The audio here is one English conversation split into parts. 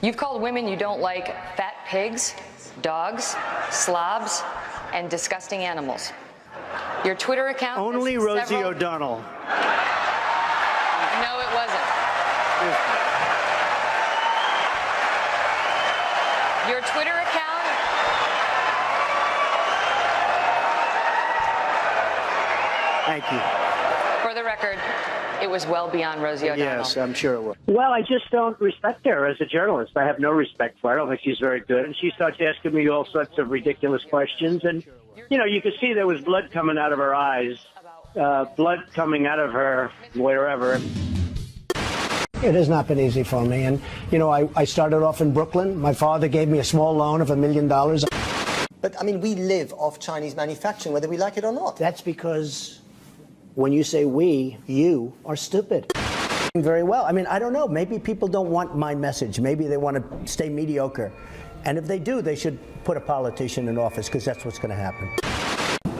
You've called women you don't like fat pigs, dogs, slobs, and disgusting animals. Your Twitter account... Only Rosie O'Donnell. No, it wasn't. Your Twitter account... Thank you. For the record, it was well beyond Rosie O'Donnell. Yes, I'm sure it was. Well, I just don't respect her as a journalist. I have no respect for her. I don't think she's very good. And she starts asking me all sorts of ridiculous questions. And, you know, you could see there was blood coming out of her eyes, blood coming out of her wherever. It has not been easy for me. And, you know, I started off in Brooklyn. My father gave me a small loan of $1 million. But, I mean, we live off Chinese manufacturing, whether we like it or not. That's because when you say we, you are stupid. Very well. I mean, I don't know. Maybe people don't want my message. Maybe they want to stay mediocre. And if they do, they should put a politician in office, because that's what's going to happen.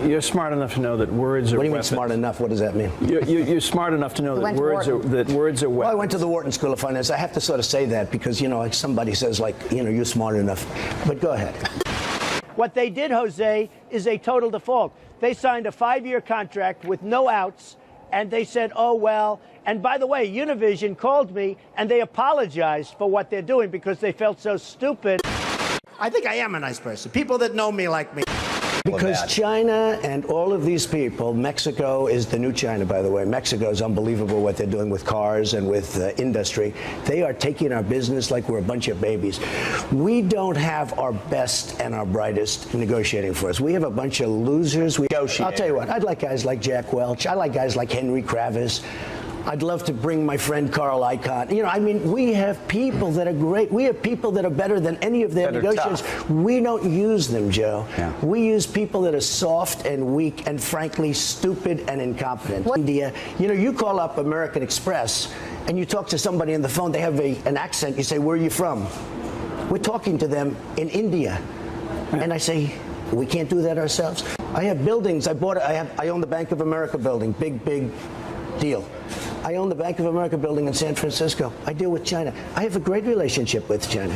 You're smart enough to know that words are weapons. What do you mean smart enough? What does that mean? You're smart enough to know that words are weapons. Well, I went to the Wharton School of Finance. I have to sort of say that because, you know, like somebody says, like, you know, you're smart enough. But go ahead. What they did, Jose, is a total default. They signed a 5-year contract with no outs, and they said, oh, well. And by the way, Univision called me, and they apologized for what they're doing because they felt so stupid. I think I am a nice person. People that know me like me. Because China and all of these people, Mexico is the new China, by the way. Mexico is unbelievable what they're doing with cars and with industry. They are taking our business like we're a bunch of babies. We don't have our best and our brightest negotiating for us. We have a bunch of losers. I'll tell you what, I'd like guys like Jack Welch. I like guys like Henry Kravis. I'd love to bring my friend Carl Icahn. You know, I mean, we have people that are great. We have people that are better than any of their negotiators. We don't use them, Joe. Yeah. We use people that are soft and weak and, frankly, stupid and incompetent. India, you know, you call up American Express and you talk to somebody on the phone, they have an accent, you say, where are you from? We're talking to them in India. And I say, we can't do that ourselves. I have buildings. I own the Bank of America building. Big deal. I own the Bank of America building in San Francisco. I deal with China. I have a great relationship with China.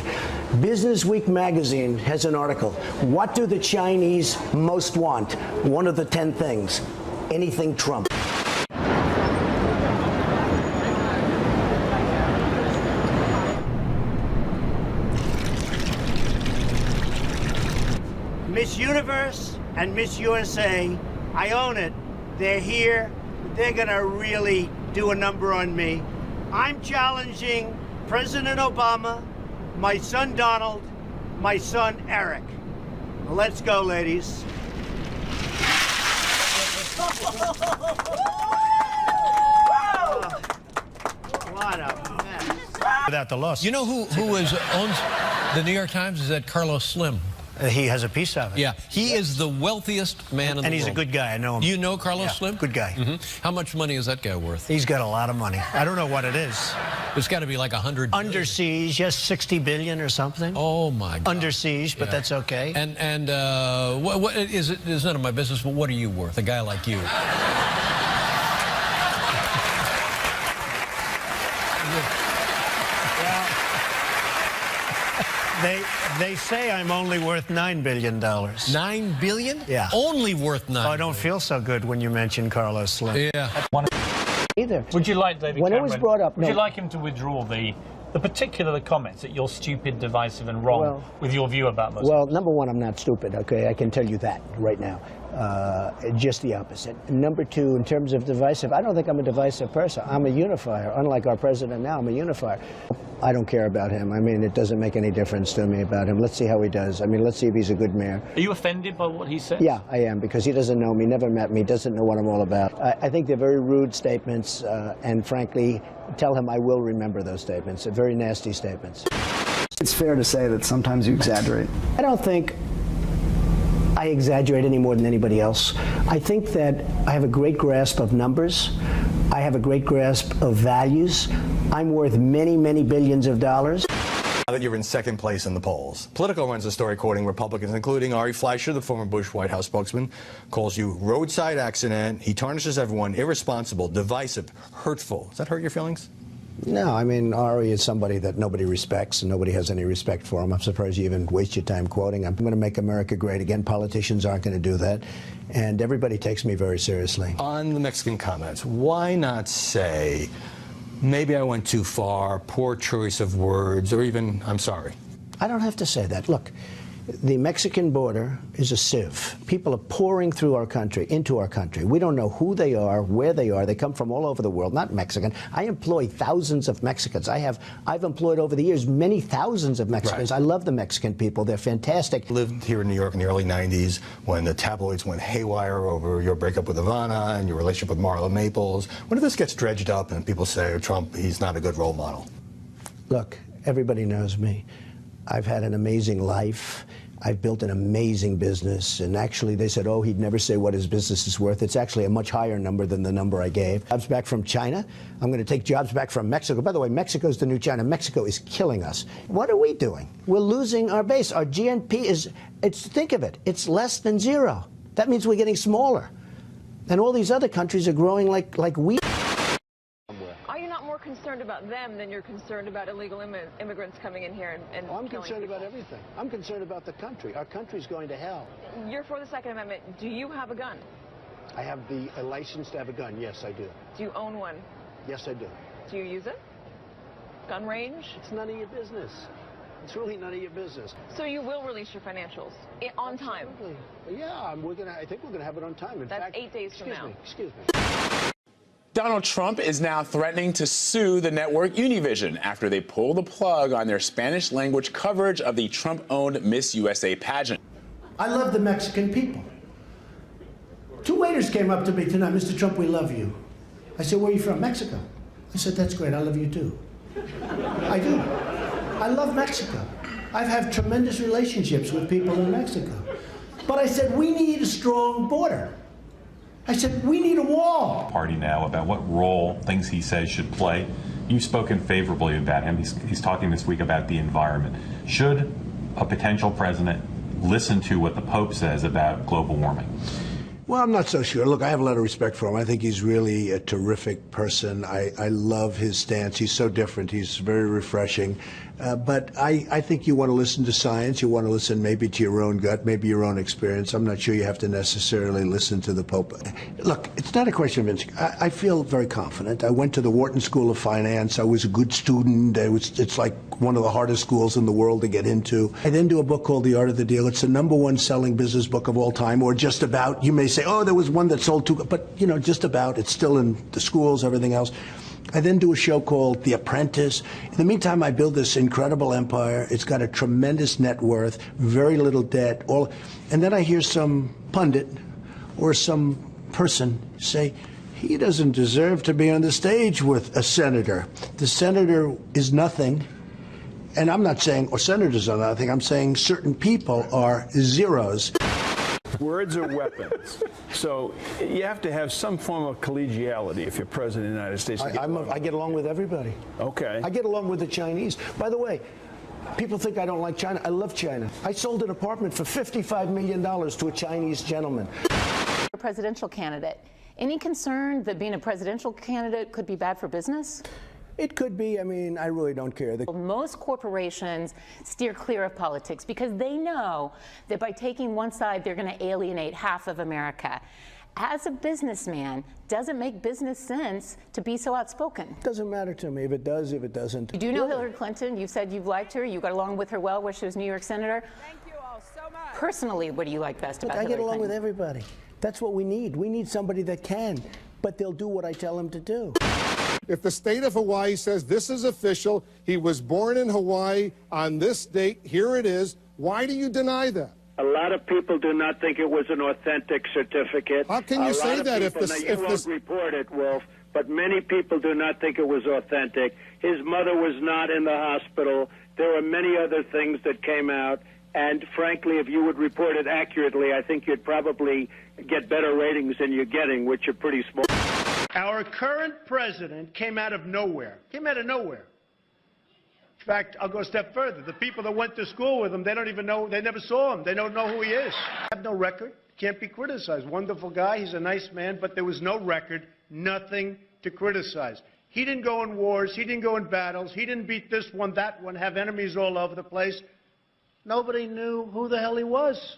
Business Week magazine has an article. What do the Chinese most want? One of the 10 things. Anything Trump. Miss Universe and Miss USA, I own it. They're here. They're going to really do a number on me. I'm challenging President Obama, my son Donald, my son Eric. Let's go, ladies. What a mess. Without the loss. You know who owns the New York Times? Is that Carlos Slim? He has a piece of it. Yeah, he is the wealthiest man in the world. And he's a good guy, I know him. You know Carlos Slim? Good guy. How much money is that guy worth? He's got a lot of money. I don't know what it is. It's got to be like 100 billion. Under siege, yes, 60 billion or something. Oh, my God. Under siege, but that's okay. And what is it? It's none of my business, but what are you worth, a guy like you? They say I'm only worth $9 billion. $9 billion? Yeah. Only worth $9 billion. I don't feel so good when you mention Carlos Slim. Yeah. Either. Would you like David when Cameron, it was brought up, would you like him to withdraw the particular comments that you're stupid, divisive, and wrong with your view about Muslims? Well, number one, I'm not stupid, okay? I can tell you that right now. Just the opposite. Number two, in terms of divisive, I don't think I'm a divisive person. I'm a unifier. Unlike our president now, I'm a unifier. I don't care about him. I mean, it doesn't make any difference to me about him. Let's see how he does. I mean, let's see if he's a good mayor. Are you offended by what he said? Yeah, I am, because he doesn't know me, never met me, doesn't know what I'm all about. I think they're very rude statements, and frankly, tell him I will remember those statements. They're very nasty statements. It's fair to say that sometimes you exaggerate. I don't think I exaggerate any more than anybody else. I think that I have a great grasp of numbers. I have a great grasp of values. I'm worth many, many billions of dollars. Now that you're in second place in the polls, Politico runs a story quoting Republicans, including Ari Fleischer, the former Bush White House spokesman, calls you roadside accident. He tarnishes everyone, irresponsible, divisive, hurtful. Does that hurt your feelings? No, I mean, Ari is somebody that nobody respects and nobody has any respect for him. I'm surprised you even waste your time quoting him. I'm going to make America great again. Politicians aren't going to do that. And everybody takes me very seriously. On the Mexican comments, why not say, maybe I went too far, poor choice of words, or even, I'm sorry? I don't have to say that. Look, the Mexican border is a sieve. People are pouring through our country, into our country. We don't know who they are, where they are. They come from all over the world, not Mexican. I employ thousands of Mexicans. I've employed over the years many thousands of Mexicans. Right. I love the Mexican people. They're fantastic. Lived here in New York in the early 90s when the tabloids went haywire over your breakup with Ivana and your relationship with Marla Maples. When this gets dredged up and people say, Trump, he's not a good role model? Look, everybody knows me. I've had an amazing life. I've built an amazing business, and actually they said, oh, he'd never say what his business is worth. It's actually a much higher number than the number I gave. Jobs back from China. I'm going to take jobs back from Mexico. By the way, Mexico's the new China. Mexico is killing us. What are we doing? We're losing our base. Our GNP is, think of it, it's less than zero. That means we're getting smaller. And all these other countries are growing like wheat. Concerned about them than you're concerned about illegal immigrants coming in here and I'm concerned about everything. I'm concerned about the country. Our country's going to hell. You're for the Second Amendment. Do you have a gun? I have a license to have a gun. Yes, I do. Do you own one? Yes, I do. Do you use it? Gun range? It's none of your business. It's really none of your business. So you will release your financials on time? Yeah, I think we're gonna have it on time. In fact, that's 8 days from now. Excuse me. Donald Trump is now threatening to sue the network Univision after they pull the plug on their Spanish-language coverage of the Trump-owned Miss USA pageant. I love the Mexican people. 2 waiters came up to me tonight. Mr. Trump, we love you. I said, where are you from? Mexico. I said, that's great. I love you too. I do. I love Mexico. I've had tremendous relationships with people in Mexico. But I said, we need a strong border. I said, we need a wall. Party now about what role things he says should play. You've spoken favorably about him. He's talking this week about the environment. Should a potential president listen to what the Pope says about global warming? Well, I'm not so sure. Look, I have a lot of respect for him. I think he's really a terrific person. I love his stance. He's so different. He's very refreshing. But I think you want to listen to science. You want to listen maybe to your own gut, maybe your own experience. I'm not sure you have to necessarily listen to the Pope. Look, it's not a question of instinct. I feel very confident. I went to the Wharton School of Finance. I was a good student. It's like one of the hardest schools in the world to get into. I then do a book called The Art of the Deal. It's the #1 selling business book of all time, or just about. You may say, oh, there was one that sold 2, but, you know, just about. It's still in the schools, everything else. I then do a show called The Apprentice. In the meantime, I build this incredible empire. It's got a tremendous net worth, very little debt. And then I hear some pundit or some person say, he doesn't deserve to be on the stage with a senator. The senator is nothing. And I'm not saying, or senators are nothing, I'm saying certain people are zeros. Words are weapons. So you have to have some form of collegiality if you're president of the United States. I get along with everybody. Okay. I get along with the Chinese. By the way, people think I don't like China. I love China. I sold an apartment for $55 million to a Chinese gentleman. A presidential candidate. Any concern that being a presidential candidate could be bad for business? It could be. I mean, I really don't care. Most corporations steer clear of politics because they know that by taking one side, they're going to alienate half of America. As a businessman, does it make business sense to be so outspoken? Doesn't matter to me if it does, if it doesn't. You do know Hillary Clinton. You said you've liked her. You got along with her well when she was New York Senator. Thank you all so much. Personally, what do you like best about Hillary Clinton? I get along with everybody. That's what we need. We need somebody that can, but they'll do what I tell them to do. If the state of Hawaii says this is official, he was born in Hawaii on this date, here it is, why do you deny that? A lot of people do not think it was an authentic certificate. How can you say that if this... You won't report it, Wolf, but many people do not think it was authentic. His mother was not in the hospital. There were many other things that came out, and frankly, if you would report it accurately, I think you'd probably get better ratings than you're getting, which are pretty small. Our current president came out of nowhere. In fact, I'll go a step further. The people that went to school with him, they don't even know, they never saw him. They don't know who he is. Have no record, can't be criticized. Wonderful guy, he's a nice man, but there was no record, nothing to criticize. He didn't go in wars. He didn't go in battles. He didn't beat this one, that one, have enemies all over the place. Nobody knew who the hell he was.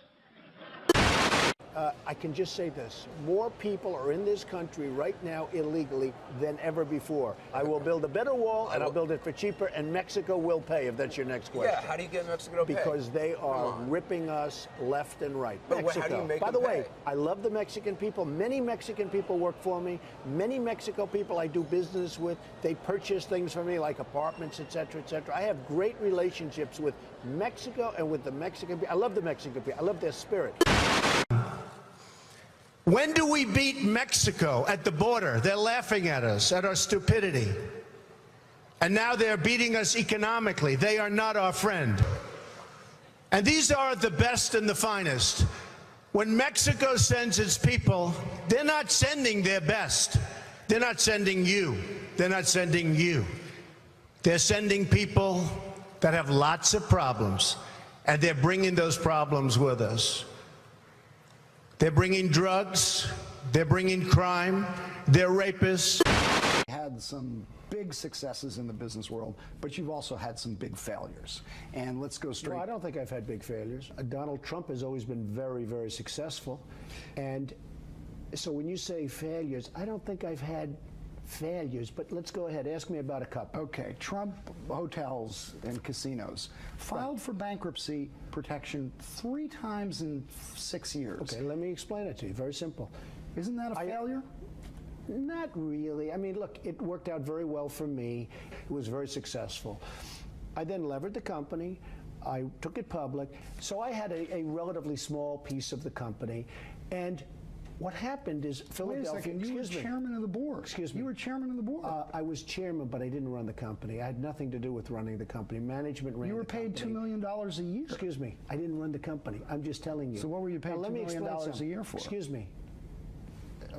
I can just say this. More people are in this country right now illegally than ever before. I will build a better wall, and I'll build it for cheaper, and Mexico will pay, if that's your next question. Yeah, how do you get Mexico to pay? Because they are ripping us left and right. But Mexico. how do you make By the them way, pay? I love the Mexican people. Many Mexican people work for me. Many Mexico people I do business with. They purchase things for me, like apartments, et cetera, et cetera. I have great relationships with Mexico and with the Mexican people. I love the Mexican people. I love their spirit. When do we beat Mexico at the border? They're laughing at us, at our stupidity. And now they're beating us economically. They are not our friend. And these are the best and the finest. When Mexico sends its people, they're not sending their best. They're not sending you. They're not sending you. They're sending people that have lots of problems, and they're bringing those problems with us. They're bringing drugs, they're bringing crime, they're rapists. Had some big successes in the business world, but you've also had some big failures. And let's go straight. No, I don't think I've had big failures. Donald Trump has always been very, very successful. And so when you say failures, I don't think I've had failures, but let's go ahead. Ask me about a couple. Okay, Trump hotels and casinos filed for bankruptcy protection 3 times in 6 years. Okay, let me explain it to you. Very simple. Isn't that a failure? Not really. I mean, look, it worked out very well for me. It was very successful. I then levered the company. I took it public. So I had a relatively small piece of the company. And what happened is Philadelphia. Wait a second, you were chairman of the board. Excuse me. You were chairman of the board. I was chairman, but I didn't run the company. I had nothing to do with running the company. Management ran the company. You were paid $2 million a year. Excuse me. I didn't run the company. I'm just telling you. So what were you paid $2 million a year for? Excuse me.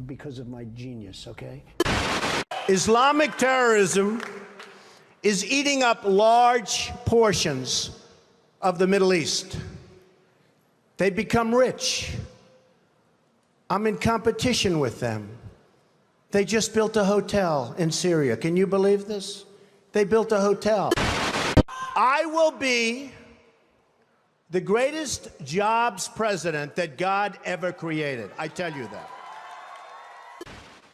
Because of my genius, okay? Islamic terrorism is eating up large portions of the Middle East. They become rich. I'm in competition with them. They just built a hotel in Syria. Can you believe this? They built a hotel. I will be the greatest jobs president that God ever created. I tell you that.